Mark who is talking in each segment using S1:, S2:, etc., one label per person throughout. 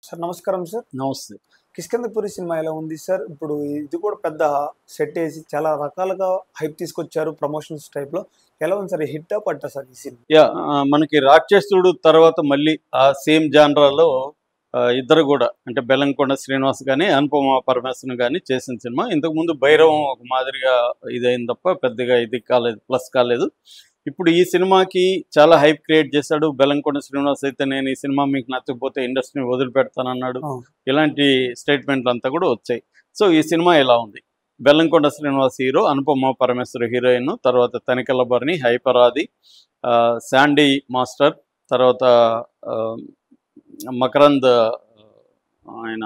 S1: Sir నమస్కారం sir.
S2: నమస్తే.
S1: 'Kishkindhapuri' cinema ఎలా ఉంది సార్? ఇప్పుడు ఇది కూడా పెద్ద సెట్ ఏసి చాలా రకాలుగా హైప్ తీసుకొచ్చారు ప్రమోషన్స్ టైప్‌లో. ఎలా ఉంది సార్? హిట్టా పట్టా సార్ ఈ సినిమా?
S2: మనకి 'రాక్షసుడు' తర్వాత మళ్ళీ ఆ సేమ్ జానరాలో ఇద్దరు కూడా అంటే బెల్లంకొండ శ్రీనివాస్ గాని, అనుపమ పరమేశ్వరన్ గాని చేసిన సినిమా. ఇంతకుముందు 'భైరవం' ఒక మాదిరిగా ఇదయింది తప్ప పెద్దగా ఇది కాలేదు, ప్లస్ కాలేదు. ఇప్పుడు ఈ సినిమాకి చాలా హైప్ క్రియేట్ చేశాడు. బెల్లంకొండ శ్రీనివాస్ అయితే నేను ఈ సినిమా మీకు నచ్చకపోతే ఇండస్ట్రీని వదిలిపెడతానన్నాడు. ఇలాంటి స్టేట్మెంట్లు అంతా కూడా వచ్చాయి. సో ఈ సినిమా ఎలా ఉంది? బెల్లంకొండ శ్రీనివాస్ హీరో, అనుపమ పరమేశ్వర హీరోయిన్, తర్వాత తనికెళ్ళ భరణి, హైపరాది, శాండీ మాస్టర్, తర్వాత మకరంద్, ఆయన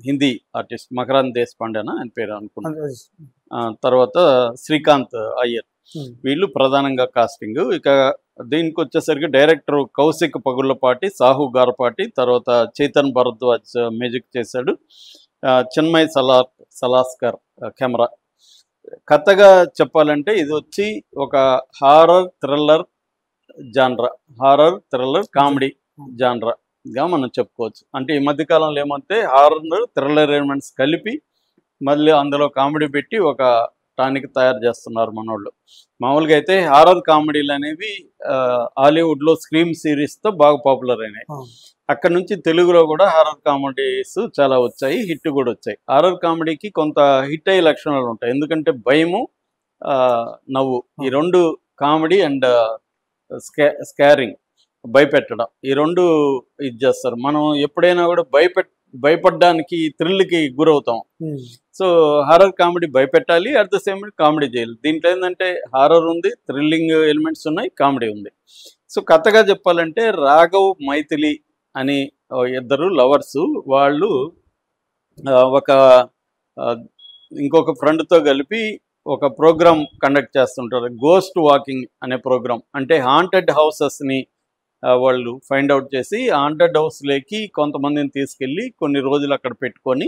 S2: హిందీ ఆర్టిస్ట్ మకరంద్ దేశపాండేనా ఆయన పేరు అనుకున్నాను. తర్వాత శ్రీకాంత్ అయ్యర్, వీళ్ళు ప్రధానంగా కాస్టింగ్. ఇక దీనికి వచ్చేసరికి డైరెక్టర్ కౌశిక్ పగుళ్ళపాటి, సాహు గారపాటి, తర్వాత చేతన్ భరద్వాజ్ మ్యూజిక్ చేశాడు, చిన్మయ్ సలాస్కర్ కెమెరా. కథగా చెప్పాలంటే ఇది వచ్చి ఒక హారర్ థ్రిల్లర్ కామెడీ జాన్రాగా మనం చెప్పుకోవచ్చు. అంటే ఈ మధ్యకాలంలో ఏమంటే హారర్ థ్రిల్లర్ ఎలిమెంట్స్ కలిపి మళ్ళీ అందులో కామెడీ పెట్టి ఒక టానిక్ తయారు చేస్తున్నారు మనోళ్ళు. మామూలుగా అయితే హారర్ కామెడీలు అనేవి హాలీవుడ్లో స్క్రీమ్ సిరీస్తో బాగా పాపులర్ అయినాయి. అక్కడ నుంచి తెలుగులో కూడా హారర్ కామెడీస్ చాలా వచ్చాయి, హిట్ కూడా వచ్చాయి. హారర్ కామెడీకి కొంత హిట్ అయ్యే లక్షణాలు ఉంటాయి. ఎందుకంటే భయము, నవ్వు, ఈ రెండు కామెడీ అండ్ స్కారింగ్, భయపెట్టడం, ఈ రెండు ఇది చేస్తారు. మనం ఎప్పుడైనా కూడా భయపడడానికి థ్రిల్కి గురవుతాం. సో హారర్ కామెడీ భయపెట్టాలి, అట్ ద సేమ్ కామెడీ చేయాలి. దీంట్లో ఏంటంటే హారర్ ఉంది, థ్రిల్లింగ్ ఎలిమెంట్స్ ఉన్నాయి, కామెడీ ఉంది. సో కథగా చెప్పాలంటే రాఘవ్ మైథిలి అని ఇద్దరు లవర్సు, వాళ్ళు ఒక ఇంకొక ఫ్రెండ్తో కలిపి ఒక ప్రోగ్రామ్ కండక్ట్ చేస్తుంటారు, గోస్ట్ వాకింగ్ అనే ప్రోగ్రామ్. అంటే హాంటెడ్ హౌసెస్ని వాళ్ళు ఫైండ్ అవుట్ చేసి హాంటెడ్ హౌస్లోకి కొంతమందిని తీసుకెళ్ళి కొన్ని రోజులు అక్కడ పెట్టుకొని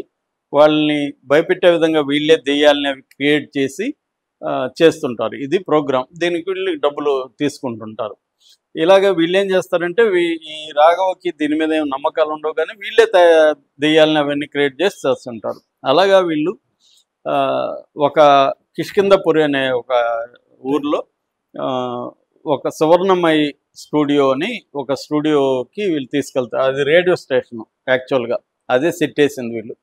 S2: వాళ్ళని భయపెట్టే విధంగా వీళ్ళే దెయ్యాలని అవి క్రియేట్ చేసి చేస్తుంటారు. ఇది ప్రోగ్రామ్. దీనికి వీళ్ళు డబ్బులు తీసుకుంటుంటారు. ఇలాగ వీళ్ళు ఏం చేస్తారంటే ఈ రాఘవకి దీని మీద ఏం నమ్మకాలు ఉండవు, కానీ వీళ్ళే దెయ్యాలని అవన్నీ క్రియేట్ చేసి చేస్తుంటారు. అలాగా వీళ్ళు ఒక కిష్కింధపురి అనే ఒక ఊర్లో ఒక సువర్ణమయి స్టూడియో అని ఒక స్టూడియోకి వీళ్ళు తీసుకెళ్తారు. అది రేడియో స్టేషను యాక్చువల్గా, అదే సెట్ వేసింది వీళ్ళు.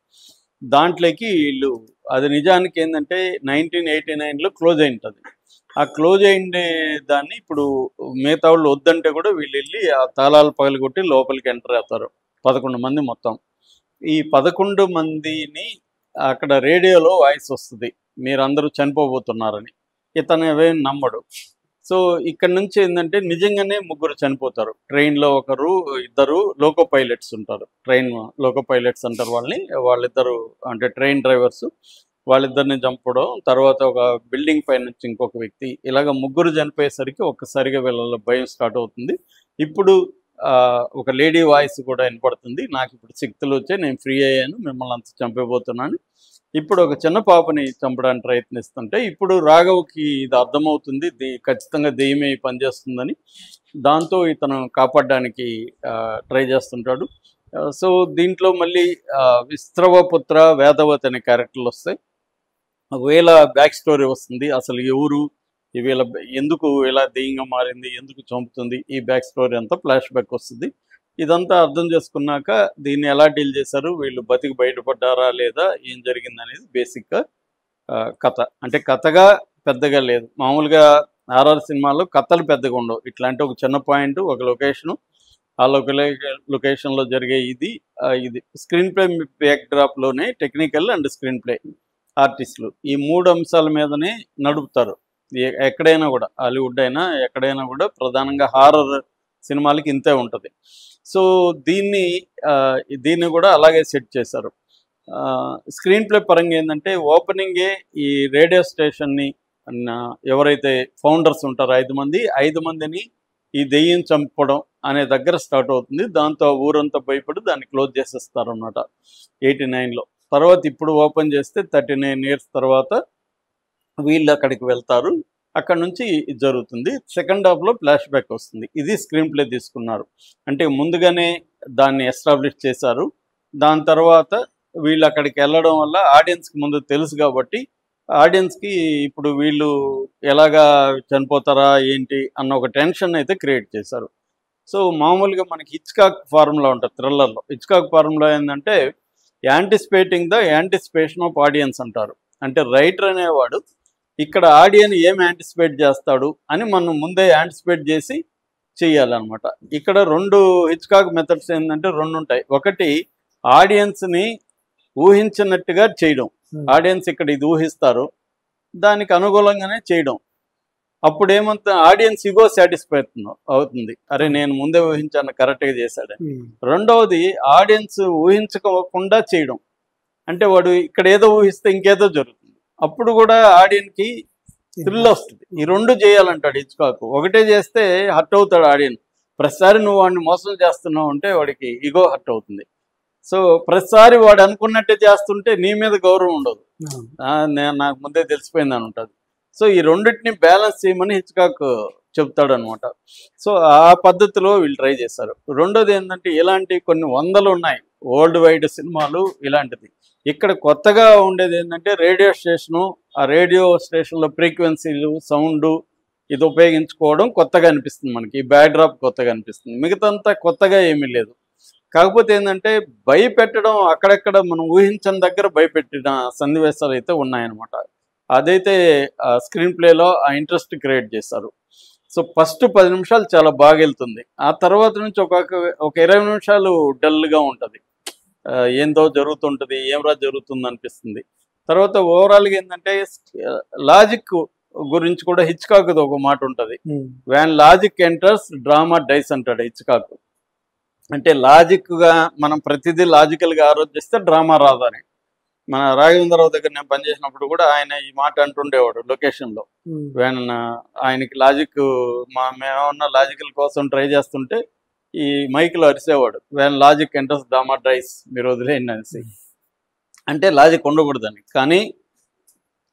S2: దాంట్లోకి వీళ్ళు, అది నిజానికి ఏంటంటే 1989లో క్లోజ్ అయి ఉంటుంది. ఆ క్లోజ్ అయిండే దాన్ని ఇప్పుడు మిగతా వాళ్ళు వద్దంటే కూడా వీళ్ళు వెళ్ళి ఆ తాళాలు పగలగొట్టి లోపలికి ఎంటర్ అవుతారు. 11 మంది మొత్తం. ఈ 11 మందిని అక్కడ రేడియోలో వాయిస్ వస్తుంది, మీరందరూ చనిపోబోతున్నారని. ఇతను ఏమేమి నమ్మడు. సో ఇక్కడ నుంచి ఏంటంటే నిజంగానే ముగ్గురు చనిపోతారు. ట్రైన్లో ఇద్దరు లోకో పైలట్స్ ఉంటారు, ట్రైన్ లోకో పైలట్స్ అంటారు వాళ్ళని. వాళ్ళిద్దరు అంటే ట్రైన్ డ్రైవర్స్, వాళ్ళిద్దరిని చంపడం, తర్వాత ఒక బిల్డింగ్ పై నుంచి ఇంకొక వ్యక్తి, ఇలాగ ముగ్గురు చనిపోయేసరికి ఒక్కసారిగా వీళ్ళ భయం స్టార్ట్ అవుతుంది. ఇప్పుడు ఒక లేడీ వాయిస్ కూడా వినపడుతుంది, నాకు ఇప్పుడు శక్తులు వచ్చాయి, నేను ఫ్రీ అయ్యాను, మిమ్మల్ని అంత చంపైపోతున్నాను. ఇప్పుడు ఒక చిన్న పాపని చంపడానికి ప్రయత్నిస్తుంటే ఇప్పుడు రాఘవ్కి ఇది అర్థమవుతుంది, ఖచ్చితంగా దెయ్యమే పనిచేస్తుందని. దాంతో ఇతను కాపాడడానికి ట్రై చేస్తుంటాడు. సో దీంట్లో మళ్ళీ విస్త్రవపుత్ర, వేదవతి అనే క్యారెక్టర్లు వస్తాయి. వీళ్ళ బ్యాక్ స్టోరీ వస్తుంది, అసలు ఎవరు వీళ్ళ, ఎందుకు ఇలా దెయ్యంగా మారింది, ఎందుకు చంపుతుంది, ఈ బ్యాక్ స్టోరీ అంతా ఫ్లాష్ బ్యాక్ వస్తుంది. ఇదంతా అర్థం చేసుకున్నాక దీన్ని ఎలా డీల్ చేశారు, వీళ్ళు బతికి బయటపడ్డారా లేదా, ఏం జరిగింది అనేది బేసిక్గా కథ. అంటే కథగా పెద్దగా లేదు. మామూలుగా హారర్ సినిమాల్లో కథలు పెద్దగా ఉండవు. ఇట్లాంటి ఒక చిన్న పాయింట్, ఒక లొకేషను, ఆ లొకేషన్లో జరిగే ఇది స్క్రీన్ ప్లే బ్యాక్డ్రాప్లోనే టెక్నికల్ అండ్ స్క్రీన్ ప్లే ఆర్టిస్టులు ఈ 3 అంశాల మీదనే నడుపుతారు. ఎక్కడైనా కూడా, హాలీవుడ్ అయినా ఎక్కడైనా కూడా ప్రధానంగా హారర్ సినిమాలకి ఇంతే ఉంటుంది. సో దీన్ని కూడా అలాగే సెట్ చేశారు. స్క్రీన్ ప్లే పరంగా ఏంటంటే ఓపెనింగే ఈ రేడియో స్టేషన్ని ఎవరైతే ఫౌండర్స్ ఉంటారో 5 మందిని ఈ దెయ్యం చంపడం అనే దగ్గర స్టార్ట్ అవుతుంది. దాంతో ఊరంతా భయపడి దాన్ని క్లోజ్ చేసేస్తారు అన్నమాట 89లో. తర్వాత ఇప్పుడు ఓపెన్ చేస్తే 39 ఇయర్స్ తర్వాత వీళ్ళు అక్కడికి వెళ్తారు. అక్కడ నుంచి జరుగుతుంది. సెకండ్ హాఫ్లో ఫ్లాష్ బ్యాక్ వస్తుంది. ఇది స్క్రీన్ ప్లే తీసుకున్నారు. అంటే ముందుగానే దాన్ని ఎస్టాబ్లిష్ చేశారు. దాని తర్వాత వీళ్ళు అక్కడికి వెళ్ళడం వల్ల ఆడియన్స్కి ముందు తెలుసు కాబట్టి ఆడియన్స్కి ఇప్పుడు వీళ్ళు ఎలాగా చనిపోతారా ఏంటి అన్న ఒక టెన్షన్ అయితే క్రియేట్ చేశారు. సో మామూలుగా మనకి హిచ్కాక్ ఫార్ములా ఉంటుంది థ్రిల్లర్లో. హిచ్కాక్ ఫార్ములా ఏంటంటే anticipating the anticipation of audience అంటారు. అంటే రైటర్ అనేవాడు ఇక్కడ ఆడియన్ ఏం యాంటిసిపేట్ చేస్తాడు అని మనం ముందే యాంటిసిపేట్ చేసి చెయ్యాలన్నమాట. ఇక్కడ 2 హిచ్కాక్ మెథడ్స్ ఏంటంటే 2 ఉంటాయి. ఒకటి ఆడియన్స్ని ఊహించినట్టుగా చేయడం. ఆడియన్స్ ఇక్కడ ఇది ఊహిస్తారు, దానికి అనుకూలంగానే చేయడం. అప్పుడు ఏమంత ఆడియన్స్ ఇగో సాటిస్ఫై అవుతుంది, అరే నేను ముందే ఊహించాను కరెక్ట్గా చేశాడని. రెండవది ఆడియన్స్ ఊహించకుండా చేయడం. అంటే వాడు ఇక్కడ ఏదో ఊహిస్తే ఇంకేదో జరుగుతుంది, అప్పుడు కూడా ఆడియన్కి థ్రిల్ వస్తుంది. ఈ 2 చేయాలంటాడు హిచ్కాక్. ఒకటే చేస్తే హర్ట్ అవుతాడు ఆడియన్. ప్రతిసారి నువ్వు వాడిని మోసం చేస్తున్నావు అంటే వాడికి ఈగో హర్ట్ అవుతుంది. సో ప్రతిసారి వాడు అనుకున్నట్టే చేస్తుంటే నీ మీద గౌరవం ఉండదు, నాకు ముందే తెలిసిపోయింది అని ఉంటుంది. సో ఈ రెండింటిని బ్యాలెన్స్ చేయమని హిచ్కాక్ చెప్తాడు అనమాట. సో ఆ పద్ధతిలో వీళ్ళు ట్రై చేశారు. రెండోది ఏంటంటే ఇలాంటి కొన్ని వందలు ఉన్నాయి వరల్డ్ వైడ్ సినిమాలు ఇలాంటిది. ఇక్కడ కొత్తగా ఉండేది ఏంటంటే రేడియో స్టేషను, ఆ రేడియో స్టేషన్లో ఫ్రీక్వెన్సీలు సౌండ్ ఇది ఉపయోగించుకోవడం కొత్తగా అనిపిస్తుంది మనకి. ఈ బ్యాక్డ్రాప్ కొత్తగా అనిపిస్తుంది, మిగతాంతా కొత్తగా ఏమీ లేదు. కాకపోతే ఏంటంటే భయపెట్టడం అక్కడెక్కడ మనం ఊహించని దగ్గర భయపెట్టిన సన్నివేశాలు అయితే ఉన్నాయన్నమాట. అదైతే స్క్రీన్ ప్లేలో ఆ ఇంట్రెస్ట్ క్రియేట్ చేశారు. సో ఫస్ట్ 10 నిమిషాలు చాలా బాగా వెళ్తుంది, ఆ తర్వాత నుంచి ఒక 20 నిమిషాలు డల్గా ఉంటుంది, ఏందో జరుగుతుంటుంది, ఏమరా జరుగుతుంది అనిపిస్తుంది. తర్వాత ఓవరాల్గా ఏంటంటే లాజిక్ గురించి కూడా హిచ్కాక్ ఒక మాట ఉంటుంది, when logic enters drama dies అంటాడు హిచ్కాక్. అంటే లాజిక్గా మనం ప్రతిదీ లాజికల్గా ఆలోచిస్తే డ్రామా రాదని. మన రాఘవేంద్రరావు దగ్గర నేను పనిచేసినప్పుడు కూడా ఆయన ఈ మాట అంటుండేవాడు లొకేషన్లో. వ్యాన్ ఆయనకి లాజిక్ మేమేమన్నా లాజికల్ కోసం ట్రై చేస్తుంటే ఈ మైక్లో అరిసేవాడు, when logic enters drama dies, మీరు వదిలేయండి అనేసి. అంటే లాజిక్ ఉండకూడదని. కానీ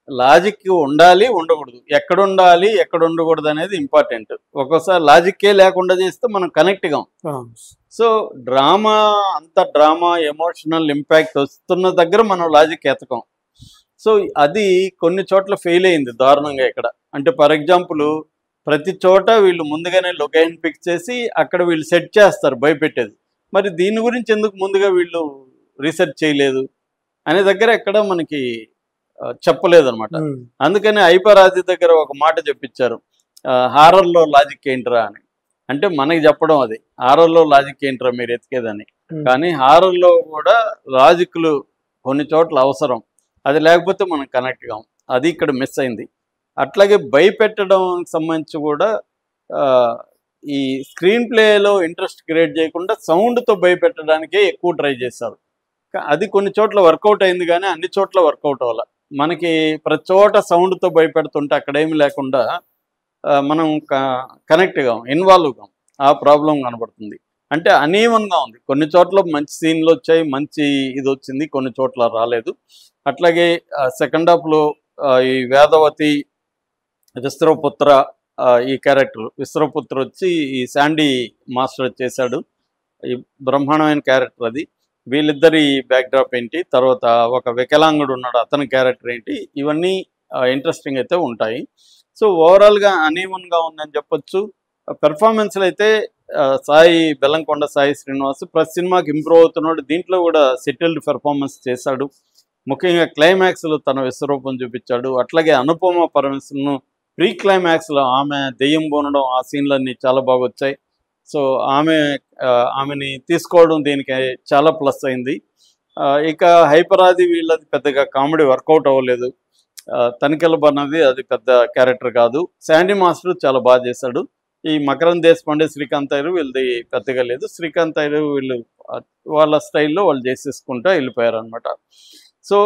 S2: లాజిక్ ఉండాలి ఉండకూడదు, ఎక్కడ ఉండాలి ఎక్కడ ఉండకూడదు అనేది ఇంపార్టెంట్. ఒక్కోసారి లాజిక్కే లేకుండా చేస్తే మనం కనెక్ట్ కాం. సో డ్రామా అంత డ్రామా ఎమోషనల్ ఇంపాక్ట్ వస్తున్న దగ్గర మనం లాజిక్ ఎతకం. సో అది కొన్ని చోట్ల ఫెయిల్ అయింది దారుణంగా ఇక్కడ. అంటే ఫర్ ఎగ్జాంపుల్ ప్రతి చోట వీళ్ళు ముందుగానే లొకేషన్ ఫిక్స్ చేసి అక్కడ వీళ్ళు సెట్ చేస్తారు భయపెట్టేది. మరి దీని గురించి ఎందుకు ముందుగా వీళ్ళు రీసెర్చ్ చేయలేదు అనే దగ్గర ఎక్కడ మనకి చెప్పలేదు అనమాట. అందుకని ఐపరాజి దగ్గర ఒక మాట చెప్పించారు, హారర్లో లాజిక్ ఏంట్రా అని. అంటే మనకి చెప్పడం అది హారర్లో లాజిక్ ఏంట్రా మీరు ఎతికేదని. కానీ హారర్లో కూడా లాజిక్లు కొన్ని చోట్ల అవసరం, అది లేకపోతే మనం కనెక్ట్ కాం. అది ఇక్కడ మిస్ అయింది. అట్లాగే భయపెట్టడం సంబంధించి కూడా ఈ స్క్రీన్ ప్లేలో ఇంట్రెస్ట్ క్రియేట్ చేయకుండా సౌండ్తో భయపెట్టడానికే ఎక్కువ ట్రై చేశారు. అది కొన్ని చోట్ల వర్కౌట్ అయింది కానీ అన్ని చోట్ల వర్కౌట్ అవ్వాలి. మనకి ప్రతి చోట సౌండ్తో భయపెడుతుంటే అక్కడేమి లేకుండా మనం కనెక్ట్ కాం, ఇన్వాల్వ్ కాం, ఆ ప్రాబ్లం కనబడుతుంది. అంటే అనీవన్గా ఉంది, కొన్ని చోట్ల మంచి సీన్లు వచ్చాయి, మంచి ఇది వచ్చింది, కొన్ని చోట్ల రాలేదు. అట్లాగే సెకండ్ హాఫ్లో ఈ వేదవతి విశ్వపుత్ర ఈ క్యారెక్టర్, విశ్వపుత్ర వచ్చి ఈ శాండీ మాస్టర్ చేశాడు, ఈ బ్రహ్మాండమైన క్యారెక్టర్ అది. వీళ్ళిద్దరి బ్యాక్డ్రాప్ ఏంటి, తర్వాత ఒక వికలాంగుడు ఉన్నాడు అతని క్యారెక్టర్ ఏంటి, ఇవన్నీ ఇంట్రెస్టింగ్ అయితే ఉంటాయి. సో ఓవరాల్గా అనీవన్గా ఉందని చెప్పొచ్చు. పెర్ఫార్మెన్స్లు అయితే సాయి బెల్లంకొండ సాయి శ్రీనివాస్ ప్రతి సినిమాకి ఇంప్రూవ్ అవుతున్నాడు. దీంట్లో కూడా సెటిల్డ్ పెర్ఫార్మెన్స్ చేశాడు. ముఖ్యంగా క్లైమాక్స్లో తన విశ్వరూపం చూపించాడు. అట్లాగే అనుపమ పరమేశ్వరను ప్రీ క్లైమాక్స్లో ఆమె దెయ్యం పోనడం ఆ సీన్లన్నీ చాలా బాగా వచ్చాయి. సో ఆమెని తీసుకోవడం దీనికి చాలా ప్లస్ అయింది. ఇక హైపరాది వీళ్ళది పెద్దగా కామెడీ వర్కౌట్ అవ్వలేదు. తనికెళ్ళ బన్నది అది పెద్ద క్యారెక్టర్ కాదు. శాండీ మాస్టర్ చాలా బాగా చేశాడు. ఈ మకరంద్ దేశపాండే శ్రీకాంత్ అయ్యర్ వీళ్ళది పెద్దగా లేదు. శ్రీకాంత్ అయ్యర్ వీళ్ళు వాళ్ళ స్టైల్లో వాళ్ళు చేసేసుకుంటూ వెళ్ళిపోయారు అనమాట. సో